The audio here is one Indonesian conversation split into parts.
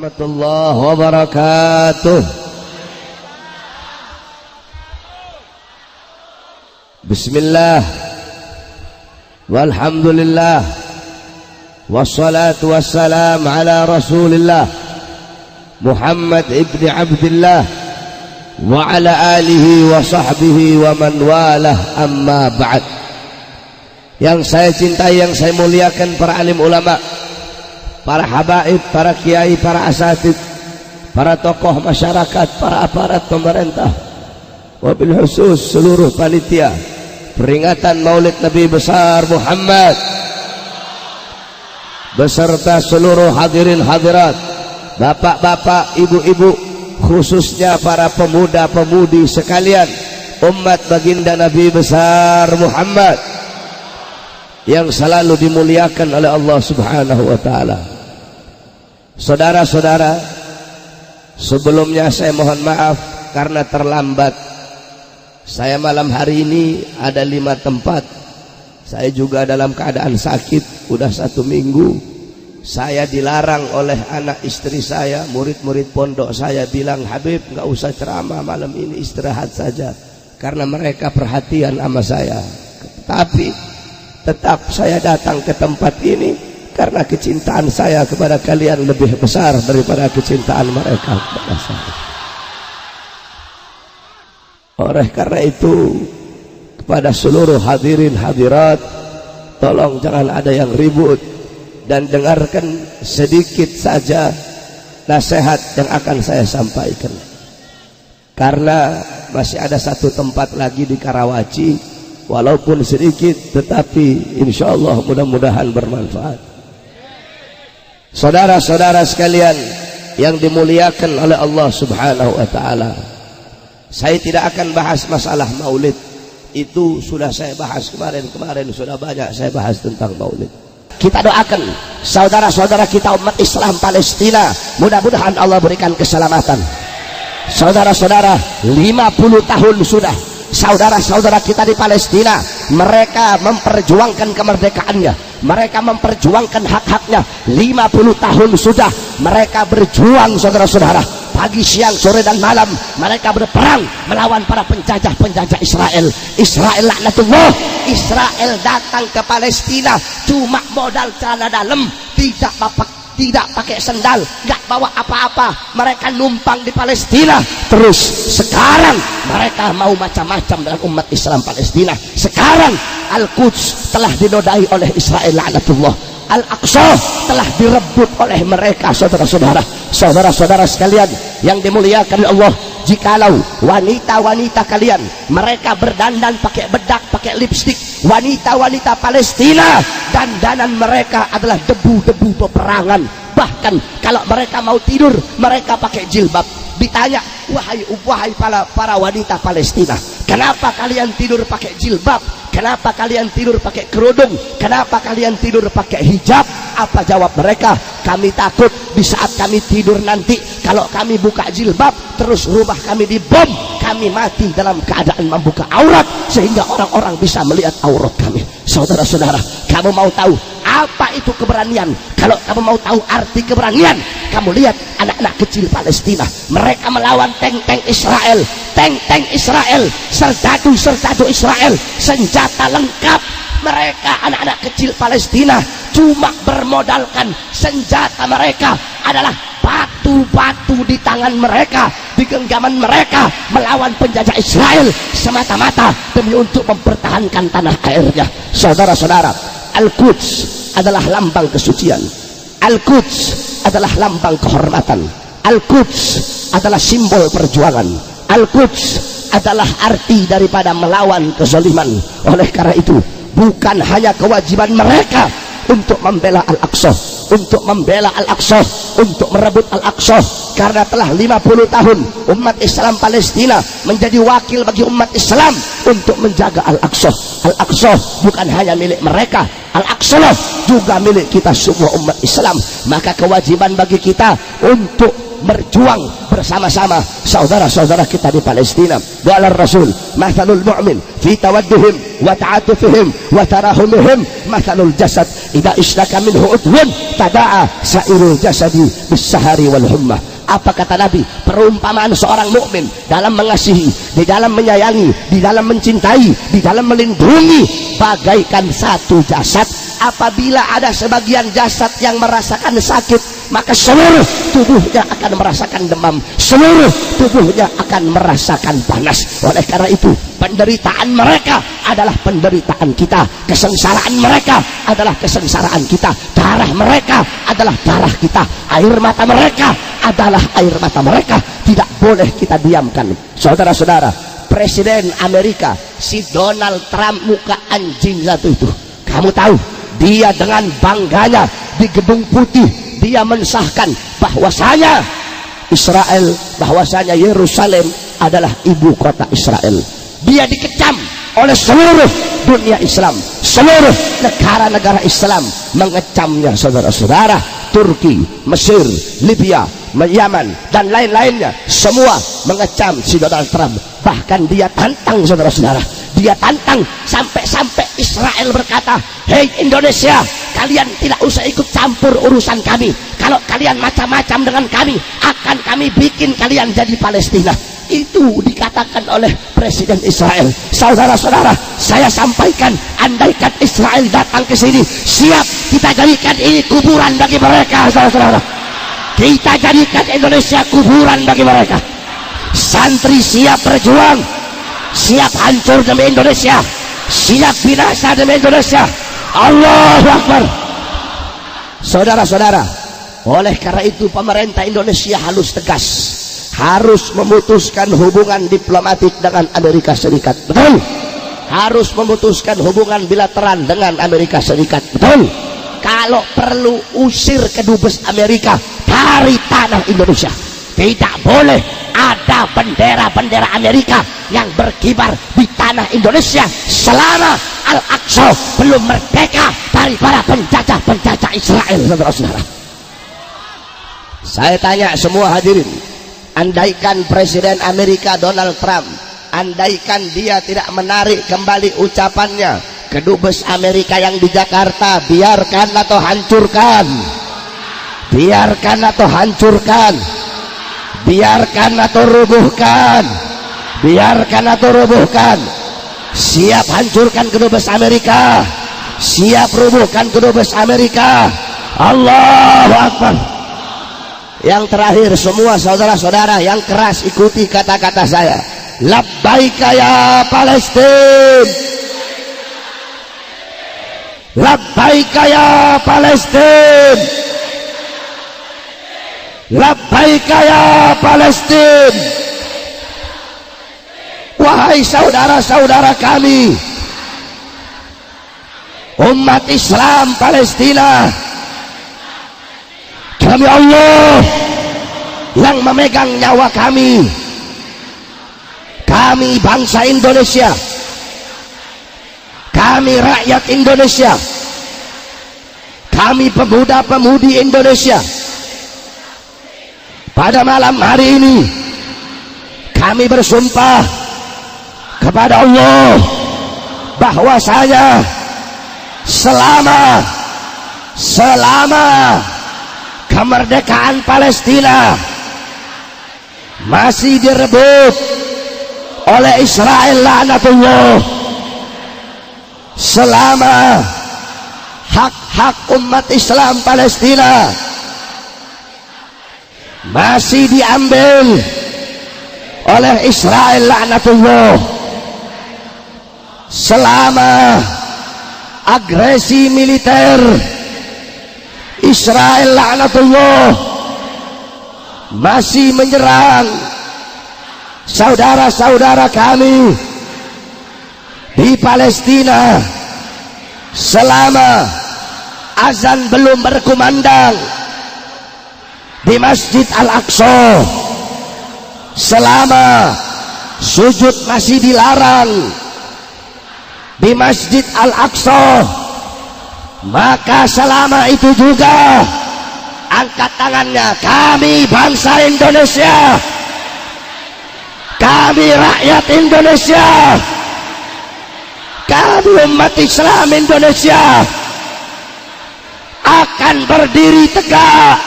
warahmatullahi wabarakatuh. Bismillah walhamdulillah wassalatu wassalam ala rasulillah Muhammad ibni Abdillah wa ala alihi wa sahbihi wa man walah, amma ba'd. Yang saya cintai, yang saya muliakan, para alim ulama, para habaib, para kiai, para asatid, para tokoh masyarakat, para aparat pemerintah, wabil khusus seluruh panitia peringatan Maulid Nabi besar Muhammad beserta seluruh hadirin hadirat, bapak-bapak, ibu-ibu, khususnya para pemuda-pemudi sekalian, umat baginda Nabi besar Muhammad yang selalu dimuliakan oleh Allah Subhanahu wa ta'ala. Saudara-saudara, sebelumnya saya mohon maaf karena terlambat. Saya malam hari ini ada 5 tempat. Saya juga dalam keadaan sakit, udah 1 minggu. Saya dilarang oleh anak istri saya, murid-murid pondok saya bilang, Habib nggak usah ceramah malam ini, istirahat saja, karena mereka perhatian sama saya. Tapi tetap saya datang ke tempat ini karena kecintaan saya kepada kalian lebih besar daripada kecintaan mereka kepada saya. Oleh karena itu, kepada seluruh hadirin hadirat, tolong jangan ada yang ribut dan dengarkan sedikit saja nasihat yang akan saya sampaikan. Karena masih ada 1 tempat lagi di Karawaci, walaupun sedikit tetapi insyaallah mudah-mudahan bermanfaat. Saudara-saudara sekalian yang dimuliakan oleh Allah Subhanahu wa ta'ala, saya tidak akan bahas masalah maulid. Itu sudah saya bahas kemarin sudah banyak saya bahas tentang maulid. Kita doakan saudara-saudara kita umat Islam Palestina, mudah-mudahan Allah berikan keselamatan. Saudara-saudara, 50 tahun sudah saudara-saudara kita di Palestina, mereka memperjuangkan kemerdekaannya, mereka memperjuangkan hak-haknya. 50 tahun sudah mereka berjuang, saudara-saudara, pagi, siang, sore dan malam mereka berperang melawan para penjajah Israel. Israel laknatullah. Israel datang ke Palestina cuma modal celana dalam, tidak pakai sendal, nggak bawa apa-apa. Mereka numpang di Palestina. Terus sekarang mereka mau macam-macam dengan umat Islam Palestina. Sekarang Al-Quds telah dinodai oleh Israel laknatullah. Al-Aqsa telah direbut oleh mereka. Saudara-saudara sekalian yang dimuliakan Allah, jikalau wanita-wanita kalian mereka berdandan pakai bedak, pakai lipstik, wanita-wanita Palestina dandanan mereka adalah debu-debu peperangan. Bahkan kalau mereka mau tidur mereka pakai jilbab. Ditanya, wahai para wanita Palestina, kenapa kalian tidur pakai jilbab? Kenapa kalian tidur pakai kerudung? Kenapa kalian tidur pakai hijab? Apa jawab mereka? Kami takut di saat kami tidur nanti, kalau kami buka jilbab terus rumah kami dibom, kami mati dalam keadaan membuka aurat sehingga orang-orang bisa melihat aurat kami. Saudara-saudara, kamu mau tahu apa itu keberanian? Kalau kamu mau tahu arti keberanian, kamu lihat anak-anak kecil Palestina, mereka melawan tank-tank Israel, tank-tank Israel, serdadu-serdadu Israel, senjata lengkap. Mereka anak-anak kecil Palestina cuma bermodalkan senjata mereka adalah batu-batu di tangan mereka, di genggaman mereka, melawan penjajah Israel semata-mata demi untuk mempertahankan tanah airnya. Saudara-saudara, Al-Quds adalah lambang kesucian, Al-Quds adalah lambang kehormatan, Al-Quds adalah simbol perjuangan, Al-Quds adalah arti daripada melawan kezaliman. Oleh karena itu, bukan hanya kewajiban mereka untuk membela Al-Aqsa, untuk membela Al-Aqsa, untuk merebut Al-Aqsa, karena telah 50 tahun umat Islam Palestina menjadi wakil bagi umat Islam untuk menjaga Al-Aqsa. Al-Aqsa bukan hanya milik mereka, Al-Aqsa juga milik kita semua umat Islam. Maka kewajiban bagi kita untuk berjuang bersama-sama saudara-saudara kita di Palestina. Qala Rasul mathalul mu'min fi tawadduhim wa ta'atufihim wa tarahumihim mathalul jasad idza ishtaka minhu udhun tada'a sairul jasadi bis-sahari wal hummah. Apa kata Nabi? Perumpamaan seorang mukmin dalam mengasihi, di dalam menyayangi, di dalam mencintai, di dalam melindungi bagaikan satu jasad. Apabila ada sebagian jasad yang merasakan sakit, maka seluruh tubuhnya akan merasakan demam, seluruh tubuhnya akan merasakan panas. Oleh karena itu, penderitaan mereka adalah penderitaan kita, kesengsaraan mereka adalah kesengsaraan kita, darah mereka adalah darah kita, air mata mereka adalah air mata mereka. Tidak boleh kita diamkan. Saudara-saudara, Presiden Amerika si Donald Trump, muka anjing satu itu, kamu tahu dia dengan bangganya di Gedung Putih dia mensahkan bahwasanya Israel, bahwasanya Yerusalem adalah ibu kota Israel. Dia dikecam oleh seluruh dunia Islam, seluruh negara-negara Islam mengecamnya. Saudara-saudara, Turki, Mesir, Libya, Yaman dan lain-lainnya semua mengecam si Donald Trump. Bahkan dia tantang, saudara-saudara, dia tantang sampai-sampai Israel berkata, hei Indonesia, kalian tidak usah ikut campur urusan kami. Kalau kalian macam-macam dengan kami, akan kami bikin kalian jadi Palestina. Itu dikatakan oleh Presiden Israel. Saudara-saudara, saya sampaikan, andaikan Israel datang ke sini, siap kita jadikan ini kuburan bagi mereka. Saudara-saudara, kita jadikan Indonesia kuburan bagi mereka. Santri siap berjuang, siap hancur demi Indonesia, siap binasa demi Indonesia. Allahu Akbar. Saudara-saudara, oleh karena itu pemerintah Indonesia harus tegas, harus memutuskan hubungan diplomatik dengan Amerika Serikat. Betul. Harus memutuskan hubungan bilateral dengan Amerika Serikat. Betul. Kalau perlu usir kedubes Amerika dari tanah Indonesia. Tidak boleh ada bendera-bendera Amerika yang berkibar di tanah Indonesia selama Al-Aqsa belum merdeka dari para penjajah-penjajah Israel. Saudara-saudara, saya tanya semua hadirin, andaikan Presiden Amerika Donald Trump, andaikan dia tidak menarik kembali ucapannya, kedubes Amerika yang di Jakarta, biarkan atau hancurkan, biarkan atau hancurkan, biarkan atau rubuhkan, biarkan atau rubuhkan. Siap hancurkan kedubes Amerika, siap rubuhkan kedubes Amerika. Allahu Akbar. Yang terakhir, semua saudara-saudara yang keras ikuti kata-kata saya. Labbaika ya Palestina, labbaika ya Palestina, labbaika ya Palestina. Wahai saudara-saudara kami, umat Islam Palestina, demi Allah yang memegang nyawa kami, kami bangsa Indonesia, kami rakyat Indonesia, kami pemuda-pemudi Indonesia, pada malam hari ini kami bersumpah kepada Allah bahwasanya selama kemerdekaan Palestina masih direbut oleh Israel laknatullah, selama hak-hak umat Islam Palestina masih diambil oleh Israel laknatullah, selama agresi militer Israel laknatullah masih menyerang saudara-saudara kami di Palestina, selama azan belum berkumandang di Masjid Al-Aqsa, selama sujud masih dilarang di Masjid Al-Aqsa, maka selama itu juga angkat tangannya. Kami bangsa Indonesia, kami rakyat Indonesia, kami umat Islam Indonesia akan berdiri tegak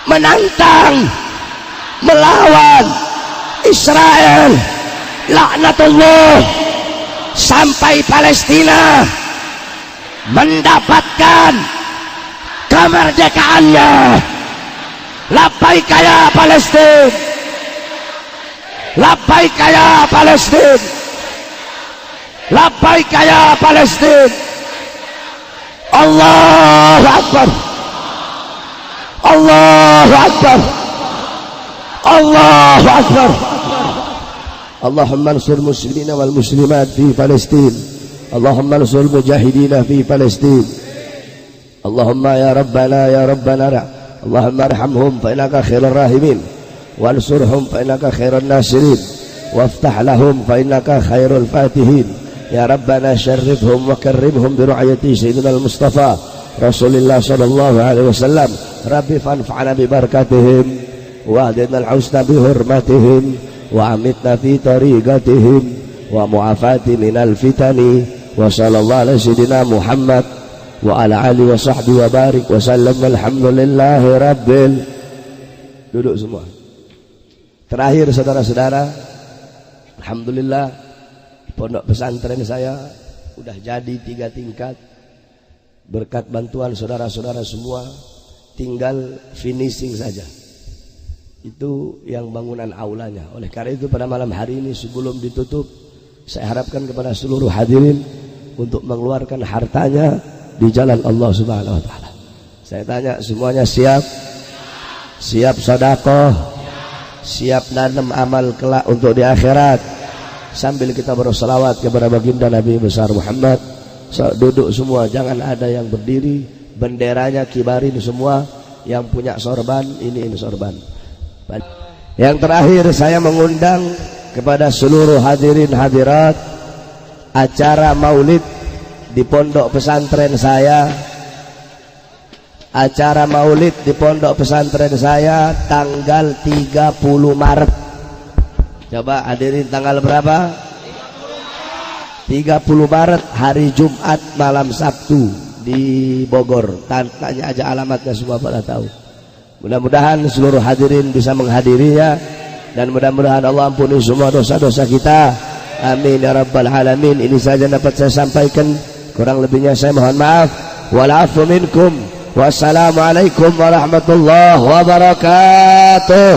menantang, melawan Israel laknatullah sampai Palestina mendapatkan kemerdekaannya. Labbaik ya Palestina, labbaik ya Palestina, labbaik ya Palestina. Allahu Akbar, Allahu Akbar, Allahu Akbar. Allahumma ansur muslimina wal muslimat fi Palestin, Allahumma ansur mujahidina fi Palestin. Allahumma ya Rabbana Allahumma arhamhum fa innaka khairur rahimin, wansurhum fa innaka khairun nasirin, waftah lahum fa innaka khairul fatihin. Ya Rabbana syarrifhum wa karrimhum bi ru'yati sayyidina al-Mustafa Rasulillah sallallahu alaihi wasallam. Rabbi fanfa'na bi barakatihim wa hadina al-husna bi hurmatihim wa amitna fi tariqatihim wa mu'afati minal fitani wa sallallahu ala sayyidina Muhammad wa ala alihi wa sahbihi wa barik wa sallam. Alhamdulillahi rabbil. Duduk semua. Terakhir saudara-saudara, alhamdulillah pondok pesantren saya udah jadi 3 tingkat berkat bantuan saudara-saudara semua, tinggal finishing saja. Itu yang bangunan aulanya. Oleh karena itu pada malam hari ini sebelum ditutup, saya harapkan kepada seluruh hadirin untuk mengeluarkan hartanya di jalan Allah Subhanahu wa taala. Saya tanya semuanya siap? Siap sedekah? Siap nanam amal kelak untuk di akhirat? Sambil kita berselawat kepada baginda Nabi besar Muhammad. Duduk semua, jangan ada yang berdiri. Benderanya kibarin semua. Yang punya sorban, ini sorban. Yang terakhir saya mengundang kepada seluruh hadirin hadirat acara maulid di pondok pesantren saya. Acara maulid di pondok pesantren saya tanggal 30 Maret. Coba hadirin tanggal berapa? 30 Maret hari Jumat malam Sabtu di Bogor. Tanya aja alamatnya, semua pada tahu. Mudah-mudahan seluruh hadirin bisa menghadirinya dan mudah-mudahan Allah ampuni semua dosa-dosa kita. Amin ya rabbal alamin. Ini saja dapat saya sampaikan, kurang lebihnya saya mohon maaf. Wal afu minkum. Wassalamualaikum warahmatullahi wabarakatuh.